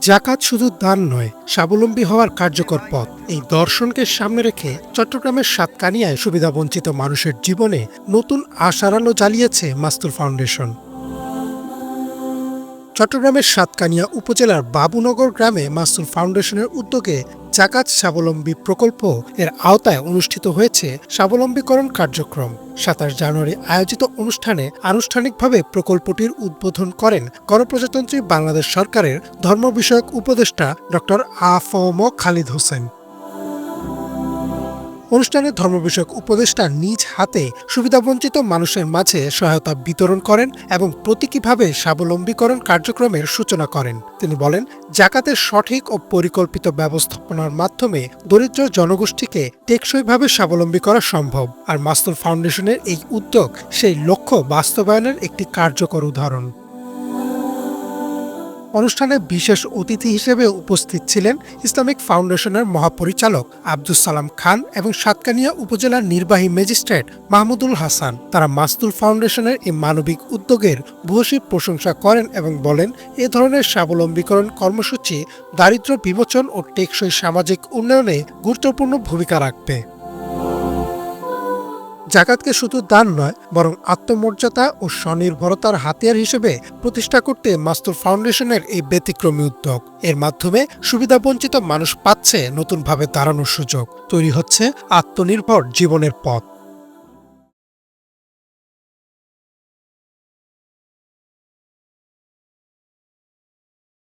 জাকাত শুধু দান নয়, স্বাবলম্বী হওয়ার কার্যকর পথ। এই দর্শনকে সামনে রেখে চট্টগ্রামের সাতকানিয়ায় সুবিধাবঞ্চিত মানুষের জীবনে নতুন আশার আলো জ্বালিয়েছে মাস্তুল ফাউন্ডেশন। চট্টগ্রামের সাতকানিয়া উপজেলার বাবুনগর গ্রামে মাস্তুল ফাউন্ডেশনের উদ্যোগে জাকাত স্বাবলম্বী প্রকল্প এর আওতায় অনুষ্ঠিত হয়েছে স্বাবলম্বীকরণ কার্যক্রম। ২৭ জানুয়ারি আয়োজিত অনুষ্ঠানে আনুষ্ঠানিকভাবে প্রকল্পটির উদ্বোধন করেন গণপ্রজাতন্ত্রী বাংলাদেশ সরকারের ধর্ম বিষয়ক উপদেষ্টা ডক্টর আ.ফ.ম. খালিদ হোসেন। অনুষ্ঠানে ধর্ম বিষয়ক উপদেষ্টা নিজ হাতে সুবিধাবঞ্চিত মানুষের মাঝে সহায়তা বিতরণ করেন এবং প্রতীকীভাবে স্বাবলম্বীকরণ কার্যক্রমের সূচনা করেন। তিনি বলেন, জাকাতের সঠিক ও পরিকল্পিত ব্যবস্থাপনার মাধ্যমে দরিদ্র জনগোষ্ঠীকে টেকসইভাবে স্বাবলম্বী করা সম্ভব, আর মাস্তুল ফাউন্ডেশনের এই উদ্যোগ সেই লক্ষ্য বাস্তবায়নের একটি কার্যকর উদাহরণ। অনুষ্ঠানে বিশেষ অতিথি হিসেবে উপস্থিত ছিলেন ইসলামিক ফাউন্ডেশনের মহাপরিচালক আব্দুস সালাম খান এবং সাতকানিয়া উপজেলার নির্বাহী ম্যাজিস্ট্রেট মাহমুদুল হাসান। তারা মাস্তুল ফাউন্ডেশনের এই মানবিক উদ্যোগের ভূয়সী প্রশংসা করেন এবং বলেন, এ ধরনের স্বাবলম্বীকরণ কর্মসূচি দারিদ্র্য বিমোচন ও টেকসই সামাজিক উন্নয়নে গুরুত্বপূর্ণ ভূমিকা রাখবে। জাকাতকে শুধু দান নয়, বরং আত্মমর্যাদা ও স্বনির্ভরতার হাতিয়ার হিসেবে প্রতিষ্ঠা করতে মাস্তুল ফাউন্ডেশনের এই ব্যতিক্রমী উদ্যোগ। এর মাধ্যমে সুবিধাবঞ্চিত মানুষ পাচ্ছে নতুনভাবে দাঁড়ানোর সুযোগ, তৈরি হচ্ছে আত্মনির্ভর জীবনের পথ।